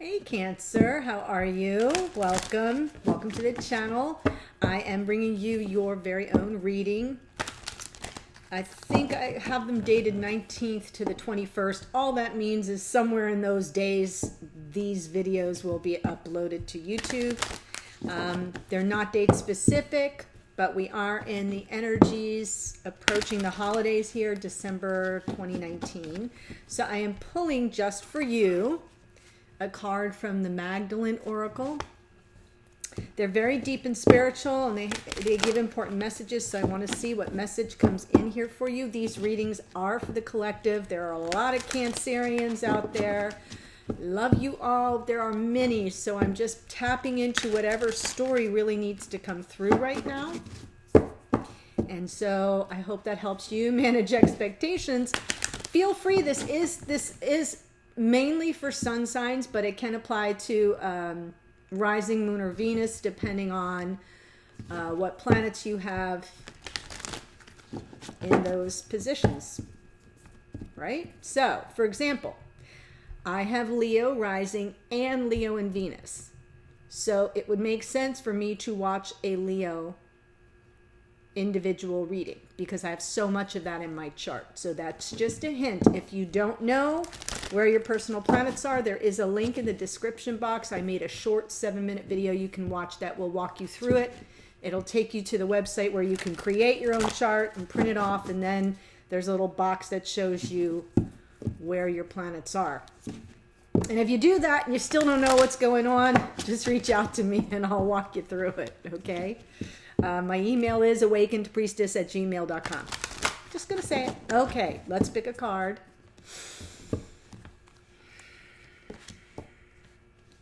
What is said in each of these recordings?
Hey Cancer, how are you? Welcome to the channel. I am bringing you your very own reading. I think I have them dated 19th to the 21st. All that means is somewhere in those days, these videos will be uploaded to YouTube. They're not date specific, but we are in the energies approaching the holidays here, December 2019. So I am pulling just for you a card from the Magdalene Oracle. They're very deep and spiritual, and they give important messages, so I want to see what message comes in here for you. These readings are for the collective. There are a lot of Cancerians out there. Love you all. There are many, so I'm just tapping into whatever story really needs to come through right now. And so I hope that helps you manage expectations. Feel free. This is mainly for sun signs, but it can apply to rising moon or Venus, depending on what planets you have in those positions, right? So, for example, I have Leo rising and Leo in Venus. So it would make sense for me to watch a Leo individual reading because I have so much of that in my chart. So that's just a hint. If you don't know where your personal planets are, there is a link in the description box. I made a short 7-minute video you can watch that will walk you through it. It'll take you to the website where you can create your own chart and print it off, and then there's a little box that shows you where your planets are. And if you do that and you still don't know what's going on, just reach out to me and I'll walk you through it, okay? My email is awakenedpriestess@gmail.com. Just gonna say it. Okay, let's pick a card.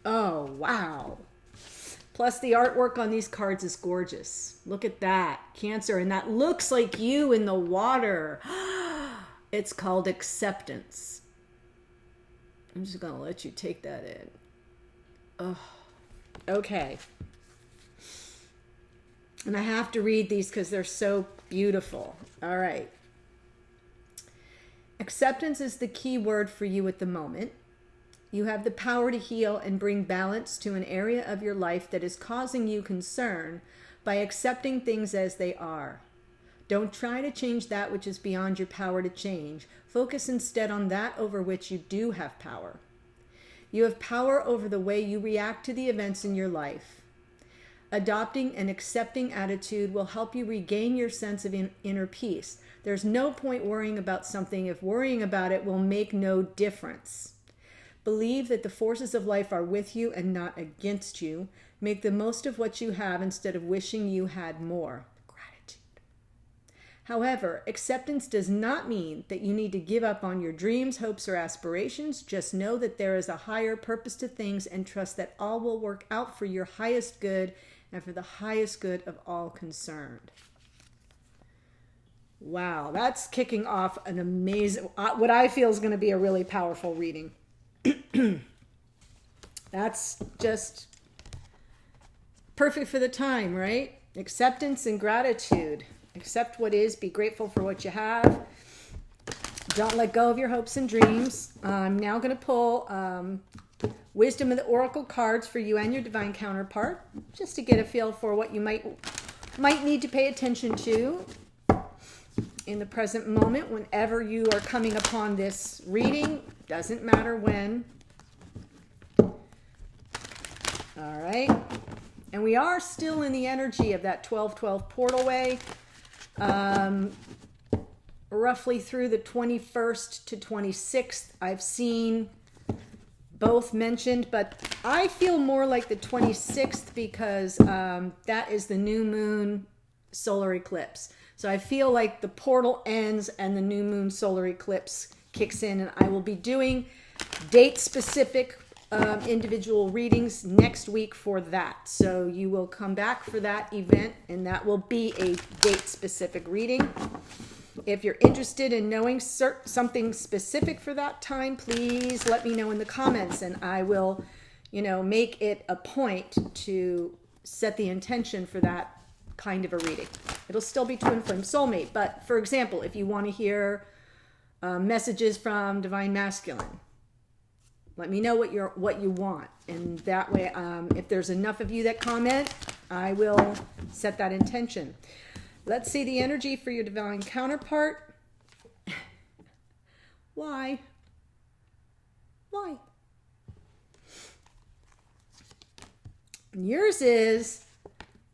Oh, wow. Plus the artwork on these cards is gorgeous. Look at that, Cancer, and that looks like you in the water. It's called acceptance. I'm just gonna let you take that in. Oh, okay. And I have to read these because they're so beautiful. All right. Acceptance is the key word for you at the moment. You have the power to heal and bring balance to an area of your life that is causing you concern by accepting things as they are. Don't try to change that which is beyond your power to change. Focus instead on that over which you do have power. You have power over the way you react to the events in your life. Adopting an accepting attitude will help you regain your sense of inner peace. There's no point worrying about something if worrying about it will make no difference. Believe that the forces of life are with you and not against you. Make the most of what you have instead of wishing you had more. Gratitude. However, acceptance does not mean that you need to give up on your dreams, hopes, or aspirations. Just know that there is a higher purpose to things and trust that all will work out for your highest good and for the highest good of all concerned. Wow, that's kicking off an amazing, what I feel is going to be a really powerful reading. That's just perfect for the time, right? Acceptance and gratitude. Accept what is, be grateful for what you have. Don't let go of your hopes and dreams. I'm now going to pull Wisdom of the Oracle cards for you and your divine counterpart, just to get a feel for what you might need to pay attention to in the present moment whenever you are coming upon this reading. Doesn't matter when. All right. And we are still in the energy of that 12-12 portal way. Roughly through the 21st to 26th, I've seen both mentioned, but I feel more like the 26th because that is the new moon solar eclipse. So I feel like the portal ends and the new moon solar eclipse kicks in, and I will be doing date-specific individual readings next week for that. So you will come back for that event, and that will be a date-specific reading. If you're interested in knowing something specific for that time, please let me know in the comments, and I will, make it a point to set the intention for that kind of a reading. It'll still be Twin Flame Soulmate, but for example, if you want to hear messages from Divine Masculine, Let me know what you want. And that way, if there's enough of you that comment, I will set that intention. Let's see the energy for your divine counterpart. Why? Why? And yours is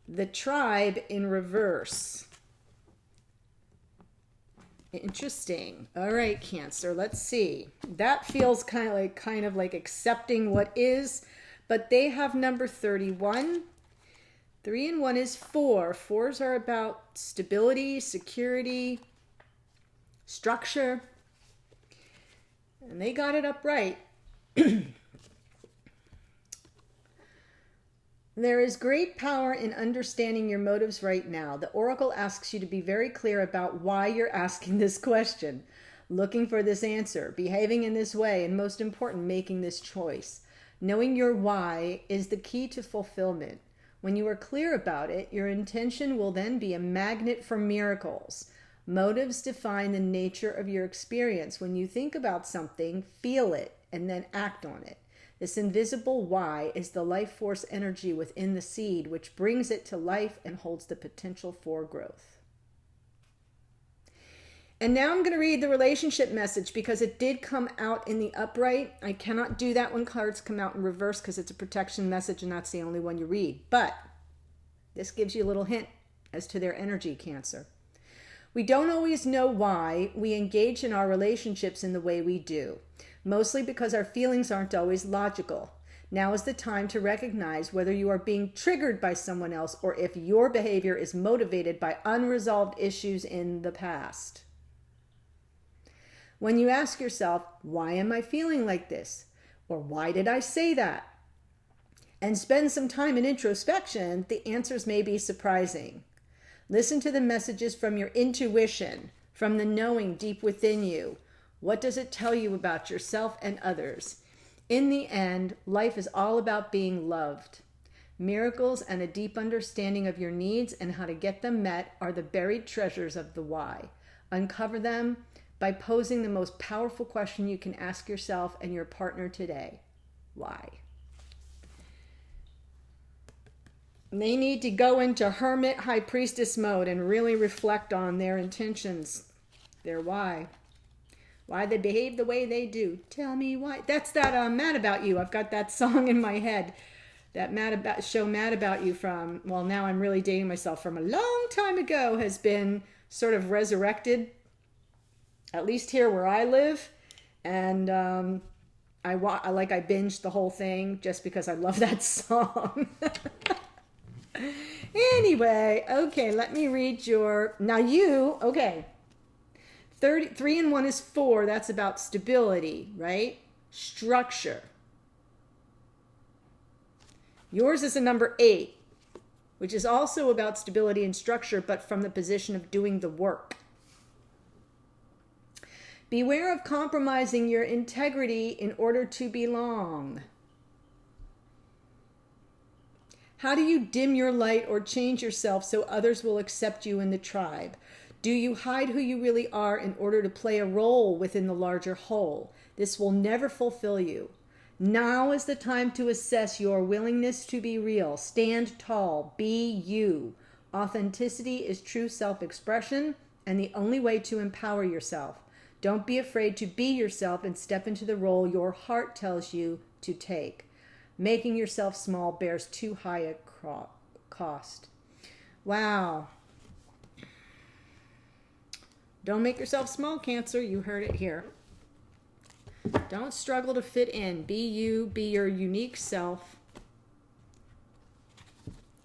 the tribe in reverse. Interesting. All right, Cancer, let's see. That feels kind of like accepting what is, but they have number 31. 3 and 1 is 4. 4s are about stability, security, structure. And they got it up right. There is great power in understanding your motives right now. The Oracle asks you to be very clear about why you're asking this question, looking for this answer, behaving in this way, and most important, making this choice. Knowing your why is the key to fulfillment. When you are clear about it, your intention will then be a magnet for miracles. Motives define the nature of your experience. When you think about something, feel it, and then act on it. This invisible why is the life force energy within the seed, which brings it to life and holds the potential for growth. And now I'm going to read the relationship message because it did come out in the upright. I cannot do that when cards come out in reverse because it's a protection message and that's the only one you read. But this gives you a little hint as to their energy, Cancer. We don't always know why we engage in our relationships in the way we do, mostly because our feelings aren't always logical. Now is the time to recognize whether you are being triggered by someone else or if your behavior is motivated by unresolved issues in the past. When you ask yourself, why am I feeling like this? Or why did I say that? And spend some time in introspection, the answers may be surprising. Listen to the messages from your intuition, from the knowing deep within you. What does it tell you about yourself and others? In the end, life is all about being loved. Miracles and a deep understanding of your needs and how to get them met are the buried treasures of the why. Uncover them by posing the most powerful question you can ask yourself and your partner today. Why? They need to go into Hermit, High Priestess mode and really reflect on their intentions, their why. Why they behave the way they do. Tell me why. That's that Mad About You. I've got that song in my head. That Mad About You from, well, now I'm really dating myself, from a long time ago has been sort of resurrected, at least here where I live. And I binged the whole thing just because I love that song. Anyway, okay, let me read your, now you, okay. 3 and 1 is 4. That's about stability, right? Structure. Yours is a number 8, which is also about stability and structure, but from the position of doing the work. Beware of compromising your integrity in order to belong. How do you dim your light or change yourself so others will accept you in the tribe? Do you hide who you really are in order to play a role within the larger whole? This will never fulfill you. Now is the time to assess your willingness to be real. Stand tall. Be you. Authenticity is true self-expression and the only way to empower yourself. Don't be afraid to be yourself and step into the role your heart tells you to take. Making yourself small bears too high a cost. Wow. Don't make yourself small, Cancer. You heard it here. Don't struggle to fit in. Be you. Be your unique self.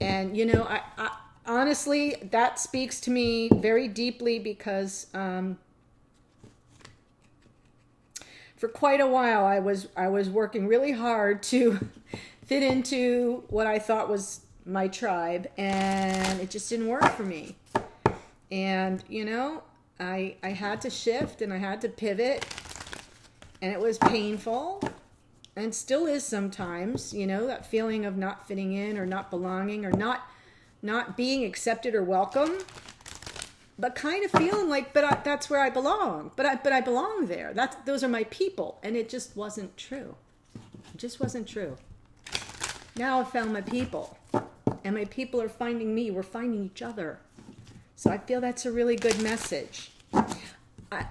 And, you know, I honestly, that speaks to me very deeply because for quite a while I was working really hard to fit into what I thought was my tribe, and it just didn't work for me. And, you know, I had to shift and I had to pivot, and it was painful and still is sometimes, you know, that feeling of not fitting in or not belonging or not being accepted or welcome, but kind of feeling like, that's where I belong. But I belong there. Those are my people. And it just wasn't true. It just wasn't true. Now I've found my people, and my people are finding me. We're finding each other. So I feel that's a really good message.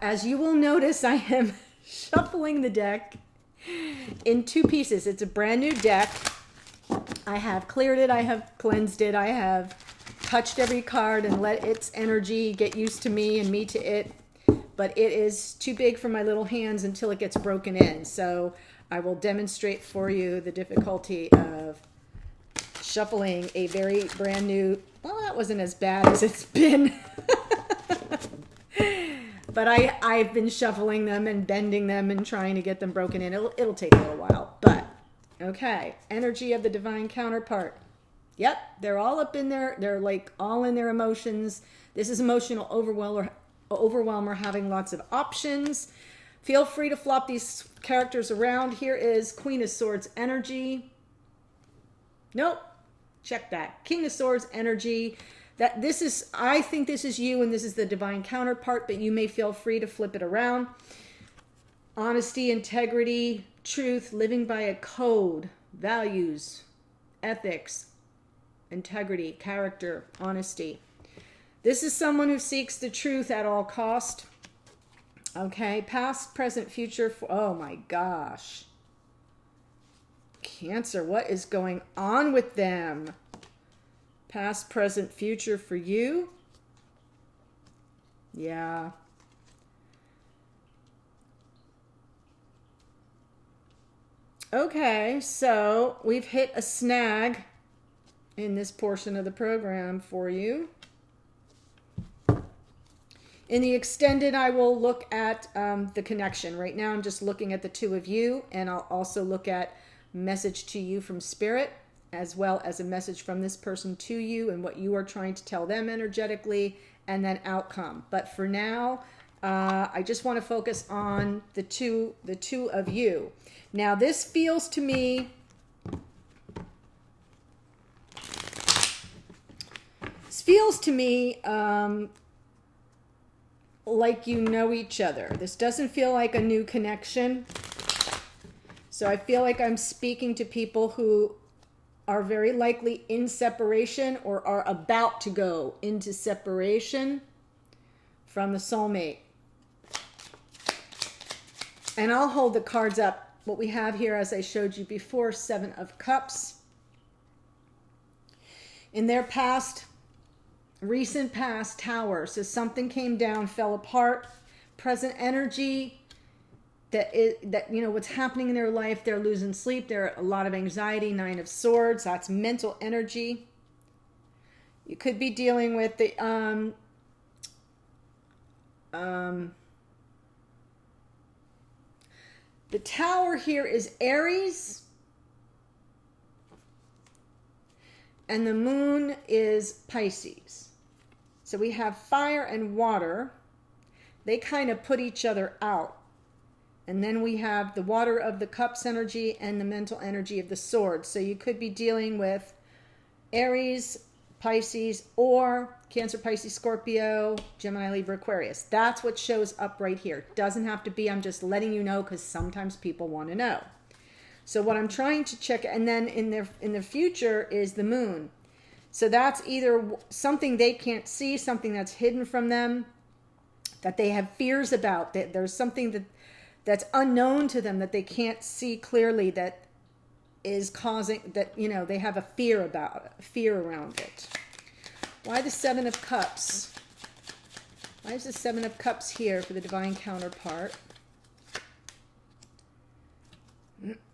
As you will notice, I am shuffling the deck in two pieces. It's a brand new deck. I have cleared it. I have cleansed it. I have touched every card and let its energy get used to me and me to it. But it is too big for my little hands until it gets broken in. So I will demonstrate for you the difficulty of shuffling a very brand new, well, that wasn't as bad as it's been. But I've been shuffling them and bending them and trying to get them broken in. It'll take a little while. But, okay. Energy of the divine counterpart. Yep, they're all up in there. They're like all in their emotions. This is emotional overwhelm or having lots of options. Feel free to flop these characters around. Here is Queen of Swords energy. Nope. Check that. King of Swords energy. I think this is you and this is the divine counterpart, but you may feel free to flip it around. Honesty, integrity, truth, living by a code, values, ethics, integrity, character, honesty. This is someone who seeks the truth at all cost. Okay, past, present, future. Oh my gosh. Cancer, what is going on with them? Past, present, future for you. Yeah. Okay, so we've hit a snag in this portion of the program for you. In the extended, I will look at the connection. Right now, I'm just looking at the two of you, and I'll also look at message to you from Spirit, as well as a message from this person to you and what you are trying to tell them energetically, and then outcome. But for now, I just want to focus on the two of you. Now, this feels to me like you know each other. This doesn't feel like a new connection. So I feel like I'm speaking to people who are very likely in separation or are about to go into separation from the soulmate. And I'll hold the cards up. What we have here, as I showed you before, Seven of Cups. In their past, recent past, Tower. So something came down, fell apart. Present energy, that you know what's happening in their life. They're losing sleep. There are a lot of anxiety. Nine of Swords. That's mental energy. You could be dealing with the Tower here is Aries, and the Moon is Pisces. So we have fire and water. They kind of put each other out. And then we have the water of the cups energy and the mental energy of the sword. So you could be dealing with Aries, Pisces, or Cancer, Pisces, Scorpio, Gemini, Libra, Aquarius. That's what shows up right here. Doesn't have to be. I'm just letting you know because sometimes people want to know. So what I'm trying to check, and then in the future is the Moon. So that's either something they can't see, something that's hidden from them, that they have fears about. That there's something that's unknown to them that they can't see clearly, that is causing that, you know, they have a fear around it. Why the Seven of Cups? Why is the Seven of Cups here for the divine counterpart?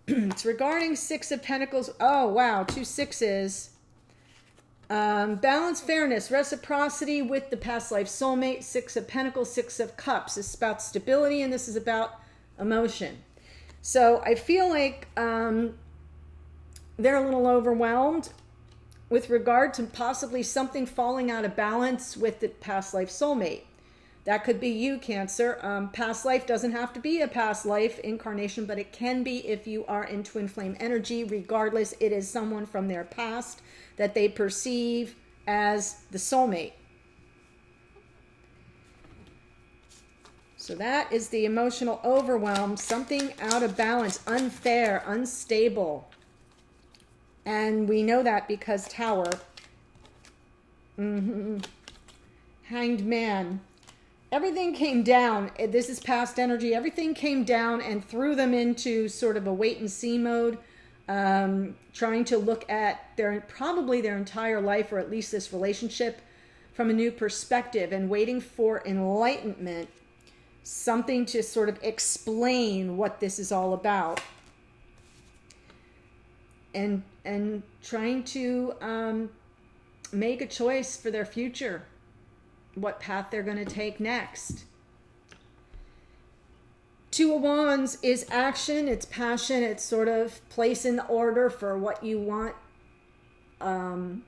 It's regarding Six of Pentacles. Oh, wow. 2 sixes. Balance, fairness, reciprocity with the past life soulmate. Six of Pentacles, Six of Cups. This is about stability, and this is about emotion. So I feel like they're a little overwhelmed with regard to possibly something falling out of balance with the past life soulmate. That could be you, Cancer. Past life doesn't have to be a past life incarnation, but it can be if you are in twin flame energy. Regardless, it is someone from their past that they perceive as the soulmate. So that is the emotional overwhelm, something out of balance, unfair, unstable. And we know that because Tower. Hanged Man. Everything came down. This is past energy. Everything came down and threw them into sort of a wait and see mode, trying to look at probably their entire life, or at least this relationship, from a new perspective, and waiting for enlightenment, something to sort of explain what this is all about, and trying to make a choice for their future, what path they're going to take next. Two of Wands is action, it's passion, it's sort of place in the order for what you want, and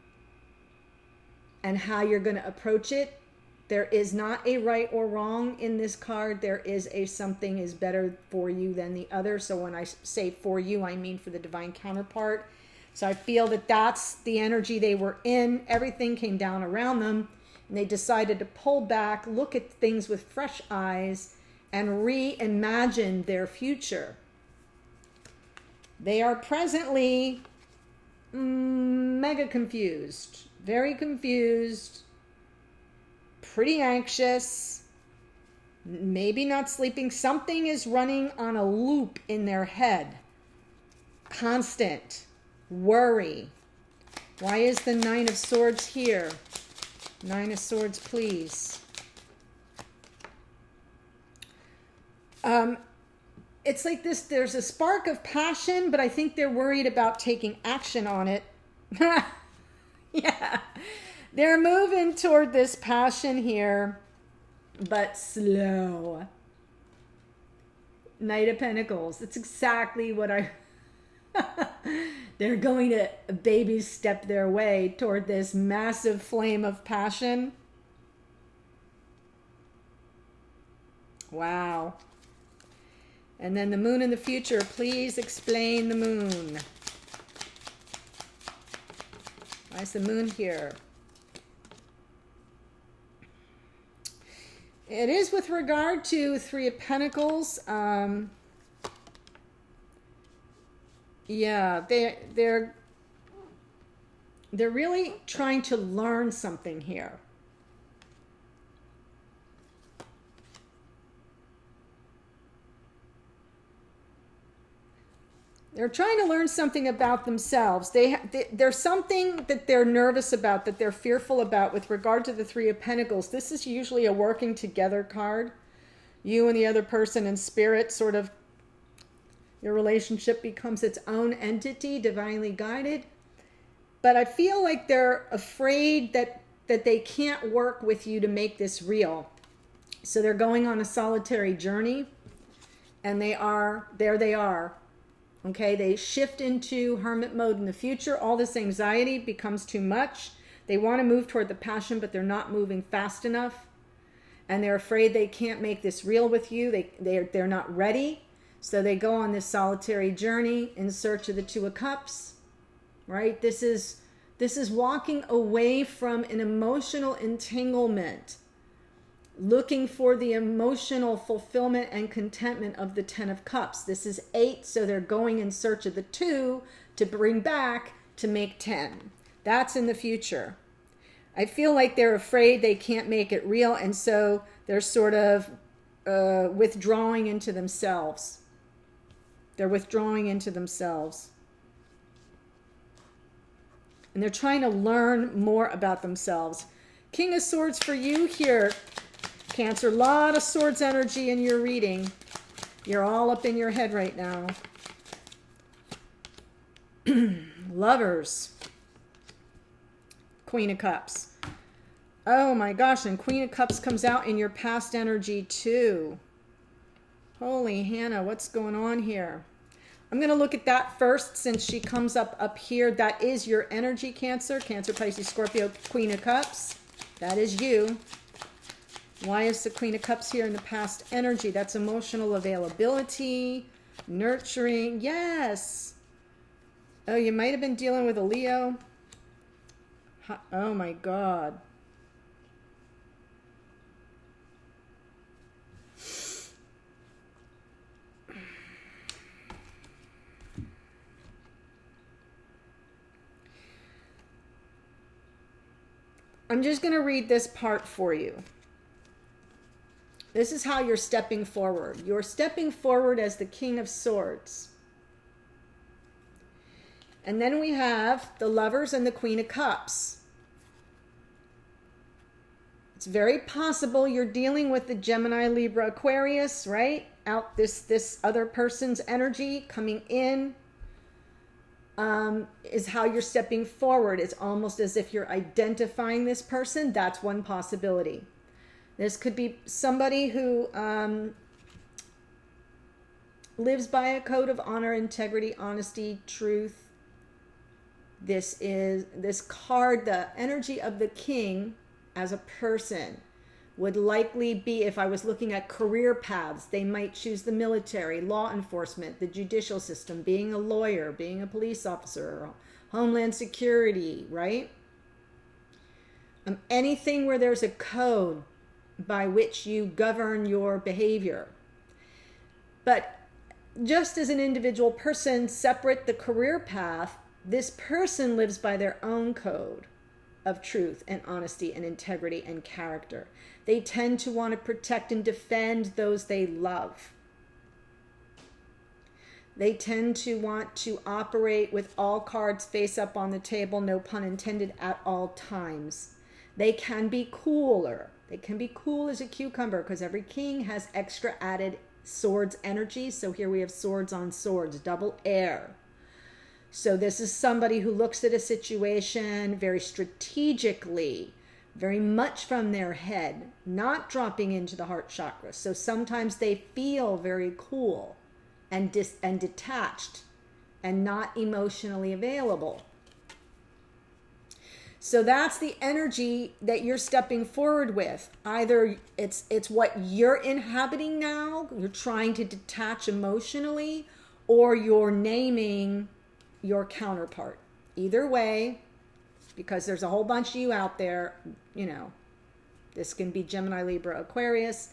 how you're going to approach it. There is not a right or wrong in this card. There is a something is better for you than the other. So when I say for you, I mean for the divine counterpart. So I feel that that's the energy they were in. Everything came down around them, and they decided to pull back, look at things with fresh eyes, and reimagine their future. They are presently mega confused, very confused, pretty anxious, maybe not sleeping. Something is running on a loop in their head. Constant worry. Why is the Nine of Swords here? Nine of Swords, please. It's like this, there's a spark of passion, but I think they're worried about taking action on it. Yeah. They're moving toward this passion here, but slow. Knight of Pentacles. That's exactly what they're going to baby step their way toward this massive flame of passion. Wow. And then the Moon in the future. Please explain the Moon. Why is the Moon here? It is with regard to Three of Pentacles. Yeah, they're really trying to learn something here. They're trying to learn something about themselves. There's something that they're nervous about, that they're fearful about with regard to the Three of Pentacles. This is usually a working together card. You and the other person in spirit, sort of, your relationship becomes its own entity, divinely guided. But I feel like they're afraid that they can't work with you to make this real. So they're going on a solitary journey, and they are. Okay, they shift into hermit mode in the future. All this anxiety becomes too much. They want to move toward the passion, but they're not moving fast enough. And they're afraid they can't make this real with you. They're not ready. So they go on this solitary journey in search of the Two of Cups. Right? This is walking away from an emotional entanglement, looking for the emotional fulfillment and contentment of the Ten of Cups. This is 8, so they're going in search of the 2 to bring back to make 10. That's in the future. I feel like they're afraid they can't make it real, and so they're sort of withdrawing into themselves. They're withdrawing into themselves. And they're trying to learn more about themselves. King of Swords for you here, Cancer. A lot of Swords energy in your reading. You're all up in your head right now. Lovers. Queen of Cups. Oh my gosh, and Queen of Cups comes out in your past energy too. Holy Hannah, what's going on here? I'm going to look at that first since she comes up here. That is your energy, Cancer. Cancer, Pisces, Scorpio, Queen of Cups. That is you. Why is the Queen of Cups here in the past energy? That's emotional availability, nurturing. Yes. Oh, you might have been dealing with a Leo. Oh my God. I'm just going to read this part for you. This is how you're stepping forward. You're stepping forward as the King of Swords. And then we have the Lovers and the Queen of Cups. It's very possible you're dealing with the Gemini, Libra, Aquarius, right? Out this other person's energy coming in is how you're stepping forward. It's almost as if you're identifying this person. That's one possibility. This could be somebody who lives by a code of honor, integrity, honesty, truth. This card, the energy of the king as a person would likely be, if I was looking at career paths, they might choose the military, law enforcement, the judicial system, being a lawyer, being a police officer, homeland security, right? Anything where there's a code by which you govern your behavior. But just as an individual person, separate the career path, this person lives by their own code of truth and honesty and integrity and character. They tend to want to protect and defend those they love. They tend to want to operate with all cards face up on the table, no pun intended, at all times. They can be cooler. They can be cool as a cucumber because every king has extra added swords energy. So here we have swords on swords, double air. So this is somebody who looks at a situation very strategically, very much from their head, not dropping into the heart chakra. So sometimes they feel very cool and detached and not emotionally available. So that's the energy that you're stepping forward with. Either it's what you're inhabiting now, you're trying to detach emotionally, or you're naming your counterpart. Either way, because there's a whole bunch of you out there, you know, this can be Gemini, Libra, Aquarius,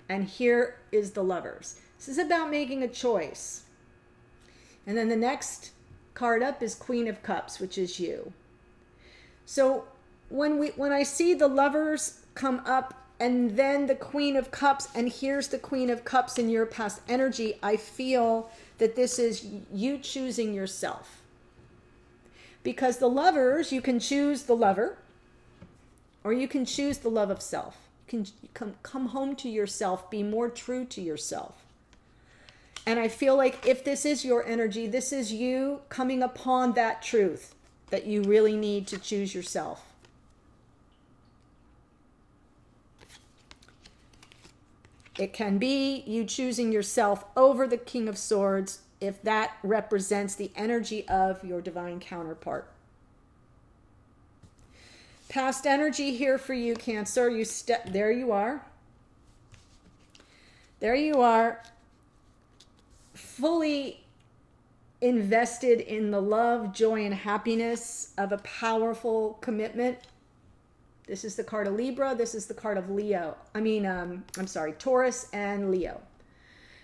and here is the Lovers. This is about making a choice. And then the next card up is Queen of Cups, which is you. So when I see the Lovers come up and then the Queen of Cups, and here's the Queen of Cups in your past energy, I feel that this is you choosing yourself. Because the Lovers, you can choose the lover, or you can choose the love of self. You can come home to yourself, be more true to yourself. And I feel like if this is your energy, this is you coming upon that truth that you really need to choose yourself. It can be you choosing yourself over the King of Swords if that represents the energy of your divine counterpart. Past energy here for you, Cancer. There you are. There you are, fully invested in the love, joy, and happiness of a powerful commitment. This is the card of Libra. This is the card of Taurus and Leo.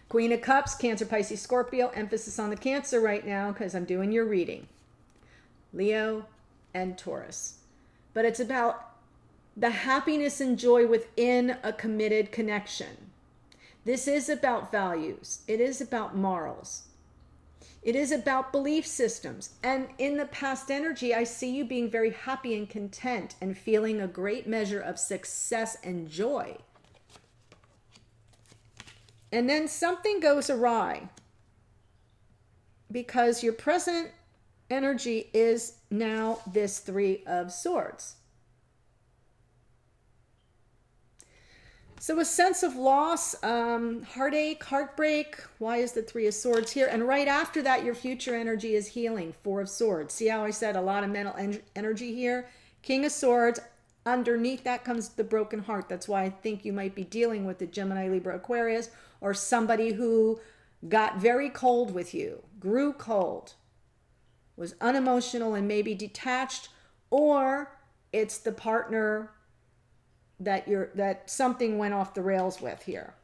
Queen of Cups, Cancer, Pisces, Scorpio. Emphasis on the Cancer right now because I'm doing your reading. Leo and Taurus. But it's about the happiness and joy within a committed connection. This is about values. It is about morals. It is about belief systems. And in the past energy, I see you being very happy and content and feeling a great measure of success and joy. And then something goes awry because your present energy is now this Three of Swords. So a sense of loss, heartache, heartbreak. Why is the Three of Swords here? And right after that, your future energy is healing. Four of Swords. See how I said a lot of mental energy here? King of Swords. Underneath that comes the broken heart. That's why I think you might be dealing with the Gemini, Libra, Aquarius, or somebody who got very cold with you, grew cold, was unemotional and maybe detached, or it's the partner that something went off the rails with here.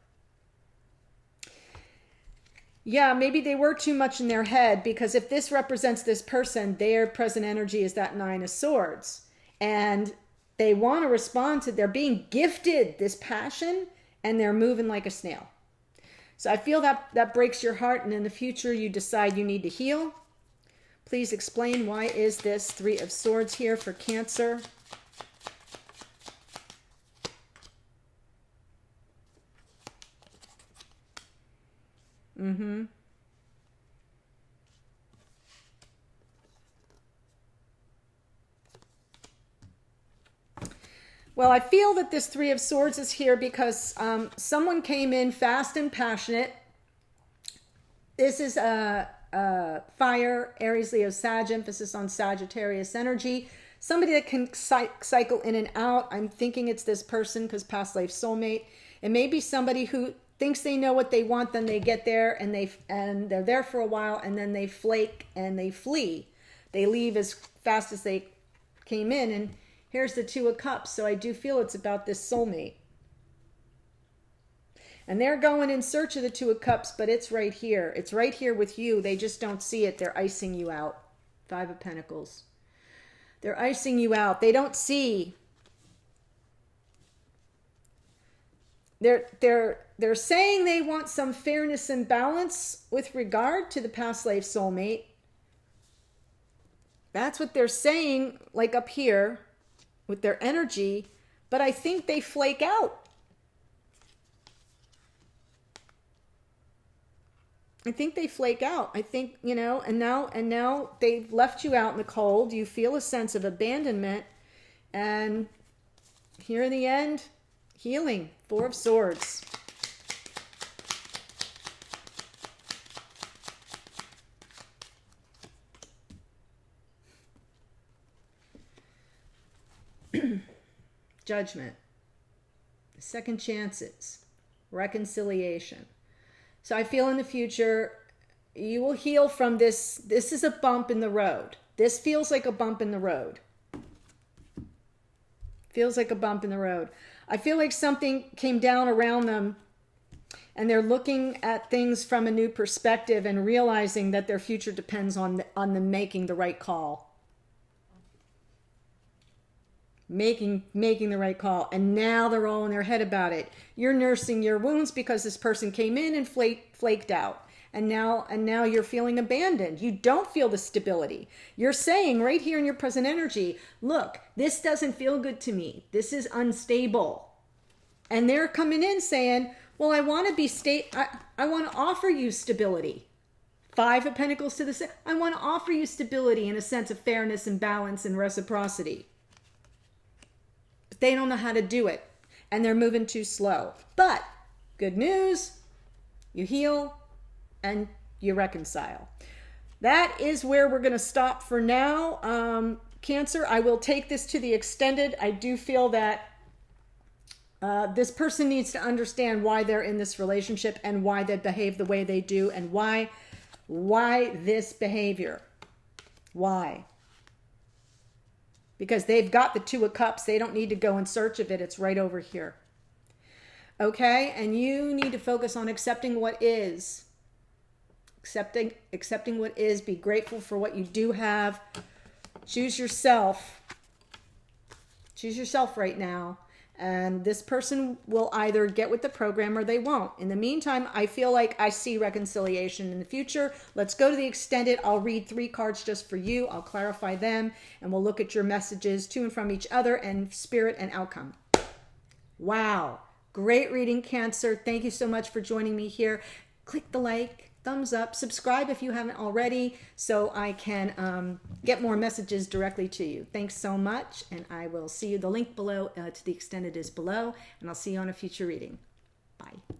Yeah, maybe they were too much in their head, because if this represents this person, their present energy is that Nine of Swords. And They want to respond to, they're being gifted this passion, and they're moving like a snail. So I feel that breaks your heart, and in the future you decide you need to heal. Please explain, why is this Three of Swords here for Cancer? Well, I feel that this Three of Swords is here because someone came in fast and passionate. This is a fire, Aries, Leo, Sag, emphasis on Sagittarius energy. Somebody that can cycle in and out. I'm thinking it's this person because past life soulmate. It may be somebody who thinks they know what they want, then they get there and they're there for a while, and then they flake and they flee. They leave as fast as they came in, and here's the Two of Cups. So I do feel it's about this soulmate. And they're going in search of the Two of Cups, but it's right here. It's right here with you. They just don't see it. They're icing you out. Five of Pentacles. They're icing you out. They don't see. They're saying they want some fairness and balance with regard to the past life soulmate. That's what they're saying, like up here with their energy, but I think they flake out. I think they flake out. I think, you know, and now they've left you out in the cold. You feel a sense of abandonment, and here in the end, healing. Four of Swords. Judgment. Second chances. Reconciliation. So I feel in the future you will heal from this. This is a bump in the road. This feels like a bump in the road. Feels like a bump in the road. I feel like something came down around them, and they're looking at things from a new perspective and realizing that their future depends on them making the right call. Making the right call. And now they're all in their head about it. You're nursing your wounds because this person came in and flaked out. And now you're feeling abandoned. You don't feel the stability. You're saying right here in your present energy, look, this doesn't feel good to me. This is unstable. And they're coming in saying, well, I want to be I want to offer you stability. Five of Pentacles to the six. I want to offer you stability and a sense of fairness and balance and reciprocity. But they don't know how to do it. And they're moving too slow. But good news, you heal and you reconcile. That is where we're going to stop for now. Cancer, I will take this to the extended. I do feel that this person needs to understand why they're in this relationship and why they behave the way they do, and why this behavior. Why? Because they've got the Two of Cups. They don't need to go in search of it. It's right over here. Okay? And you need to focus on accepting what is. Accepting what is. Be grateful for what you do have. Choose yourself. Choose yourself right now. And this person will either get with the program or they won't. In the meantime, I feel like I see reconciliation in the future. Let's go to the extended. I'll read 3 cards just for you. I'll clarify them, and we'll look at your messages to and from each other and spirit and outcome. Wow. Great reading, Cancer. Thank you so much for joining me here. Click the like, thumbs up, subscribe if you haven't already, so I can get more messages directly to you. Thanks so much, and I will see you. The link below to the extended is below, and I'll see you on a future reading. Bye.